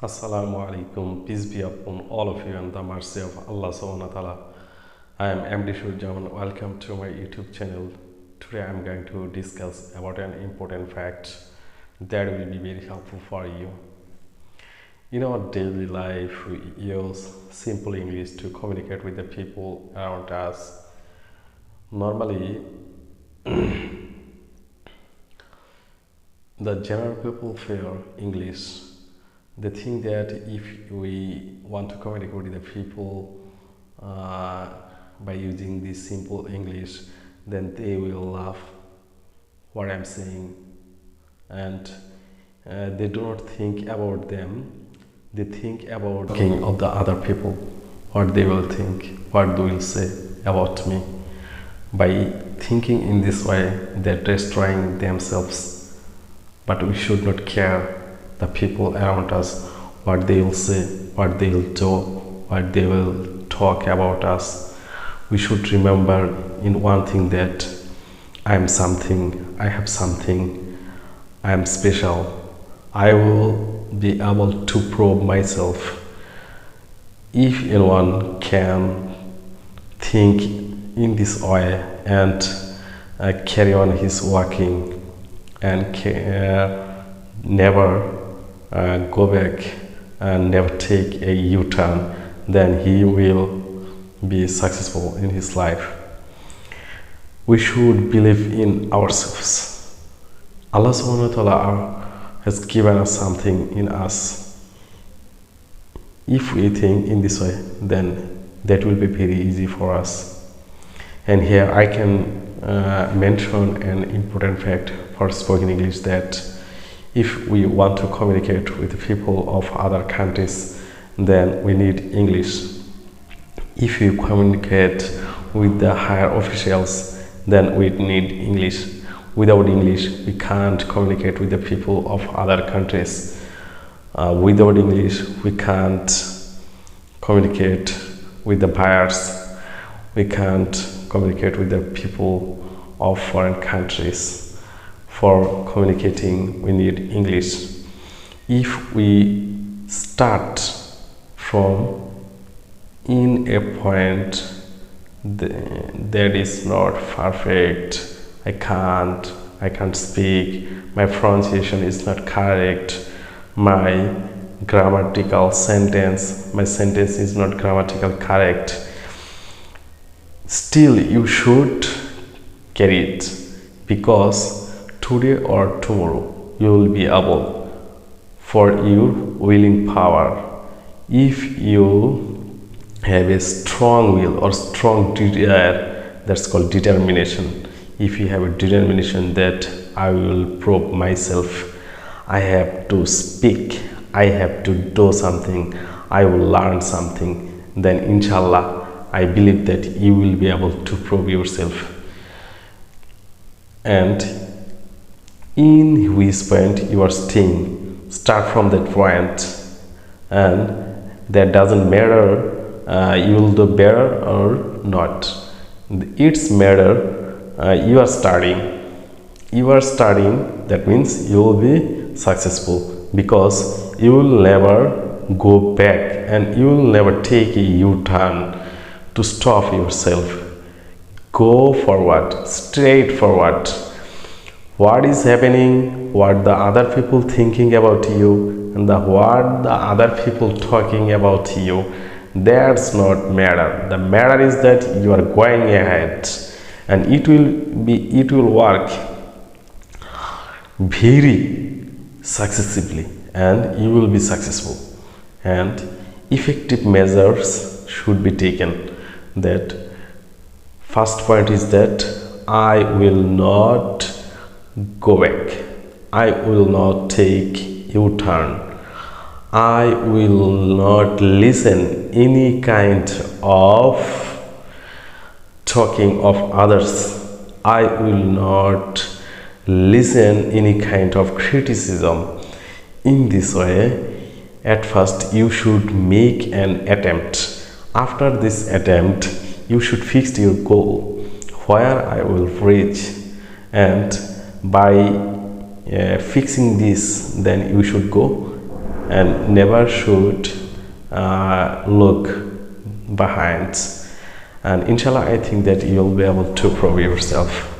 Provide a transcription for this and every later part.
Assalamu alaikum, peace be upon all of you and the mercy of Allah subhanahu wa ta'ala. I am MD Shurjaman. Welcome to my YouTube channel. Today I am going to discuss about an important fact that will be very helpful for you. In our daily life, we use simple English to communicate with the people around us. Normally, the general people fear English. They think that if we want to communicate with the people by using this simple English, then they will laugh what I'm saying, and they do not think about them. They think about thinking of the other people, what they will think, what they will say about me. By thinking in this way, they're destroying themselves. But we should not care the people around us, what they will say, what they will do, what they will talk about us. We should remember in one thing that I am something, I have something, I am special. I will be able to prove myself. If anyone can think in this way and carry on his working and never go back and never take a U-turn, then he will be successful in his life. We should believe in ourselves. Allah subhanahu wa ta'ala has given us something in us. If we think in this way, then that will be very easy for us. And here I can mention an important fact for spoken English, that if we want to communicate with people of other countries, then we need English. If we communicate with the higher officials, then we need English. Without English, we can't communicate with the people of other countries. Without English, we can't communicate with the buyers. We can't communicate with the people of foreign countries. For communicating, we need English. If we start from in a point that is not perfect, I can't speak, my pronunciation is not correct, my sentence is not grammatical correct, still you should carry it, because today or tomorrow you will be able for your willing power. If you have a strong will or strong desire, that's called determination. If you have a determination that I will prove myself, I have to speak, I have to do something, I will learn something, then inshallah I believe that you will be able to prove yourself. And in which point you are staying, start from that point, and that doesn't matter you will do better or not. It's matter you are starting, that means you will be successful, because you will never go back and you will never take a U-turn to stop yourself. Go forward, straight forward. What is happening, what the other people thinking about you, and what the other people talking about you, that's not matter. The matter is that you are going ahead, and it will work very successfully, and you will be successful. And effective measures should be taken. That first point is that I will not go back, I will not take U-turn, I will not listen any kind of talking of others, I will not listen any kind of criticism. In this way, at first you should make an attempt. After this attempt, you should fix your goal, where I will reach, and by fixing this, then you should go and never should look behind. And inshallah, I think that you'll be able to prove yourself.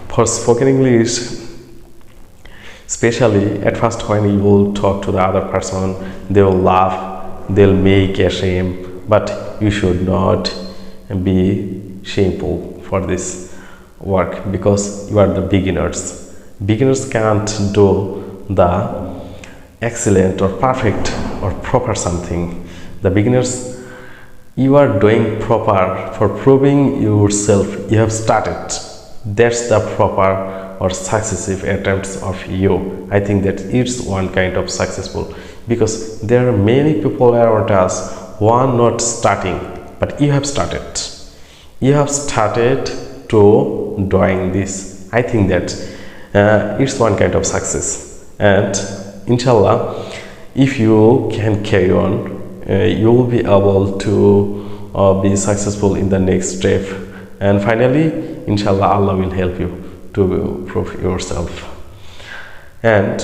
For spoken English, especially at first when you will talk to the other person, they will laugh, they'll make a shame, but you should not be shameful for this work, because you are the beginners. Beginners can't do the excellent or perfect or proper something. The beginners, you are doing proper for proving yourself. You have started. That's the proper or successive attempts of you. I think that it's one kind of successful, because there are many people around us who are not starting, but you have started. You have started to doing this. I think that it's one kind of success, and inshallah, if you can carry on, you will be able to be successful in the next step, and finally, inshallah, Allah will help you to prove yourself. And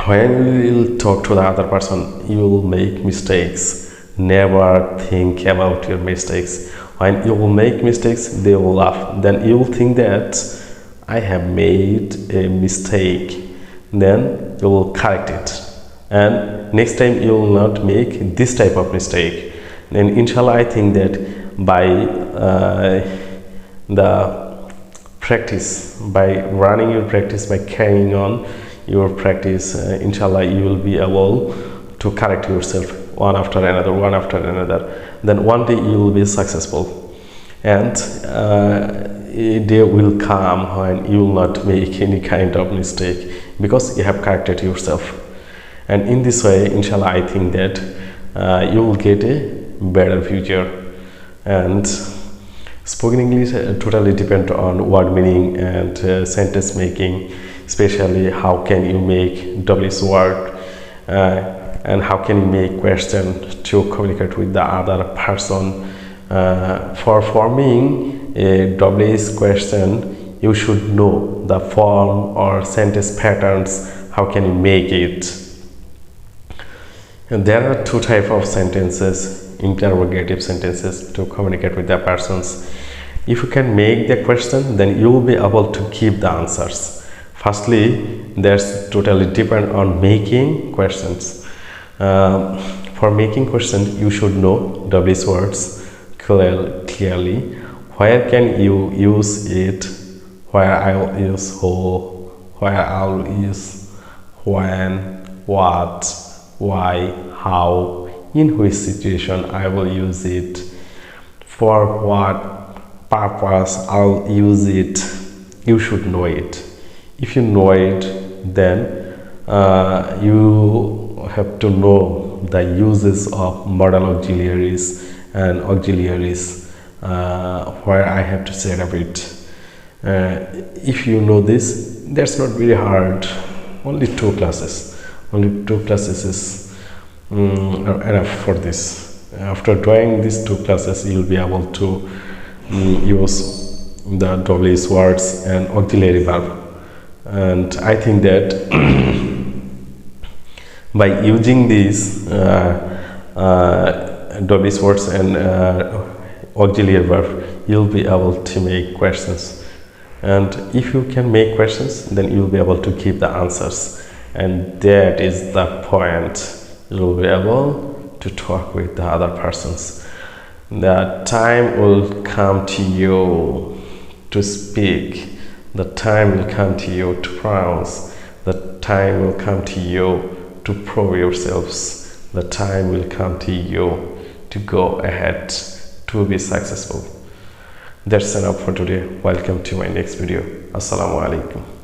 when you will talk to the other person, you will make mistakes. Never think about your mistakes. When you will make mistakes, they will laugh. Then you will think that I have made a mistake. Then you will correct it, and next time you will not make this type of mistake. Then inshallah, I think that by the practice, by running your practice, by carrying on your practice, inshallah, you will be able to correct yourself one after another, one after another. Then one day you will be successful, and a day will come when you will not make any kind of mistake, because you have corrected yourself. And in this way, inshallah, I think that you will get a better future. And spoken English totally depend on word meaning and sentence making, especially how can you make WH word, and how can you make question to communicate with the other person. For forming a WH question, you should know the form or sentence patterns. How can you make it? And there are two types of sentences: interrogative sentences to communicate with the persons. If you can make the question, then you will be able to give the answers. Firstly, that's totally depend on making questions. For making questions, you should know WH words clearly. Where can you use it? Where I'll use who, where I'll use when, what, why, how, in which situation I will use it, for what purpose I'll use it. You should know it. If you know it, then you have to know the uses of modal auxiliaries and auxiliaries, where I have to set up it. If you know this, that's not very hard. Only two classes is enough for this. After doing these two classes, you'll be able to use the WH words and auxiliary verb. And I think that by using these WH words and auxiliary verb, you'll be able to make questions. And if you can make questions, then you'll be able to give the answers. And that is the point. You'll be able to talk with the other persons. The time will come to you to speak. The time will come to you to pronounce. The time will come to you to prove yourselves. The time will come to you to go ahead to be successful. That's enough for today. Welcome to my next video. Assalamu alaikum.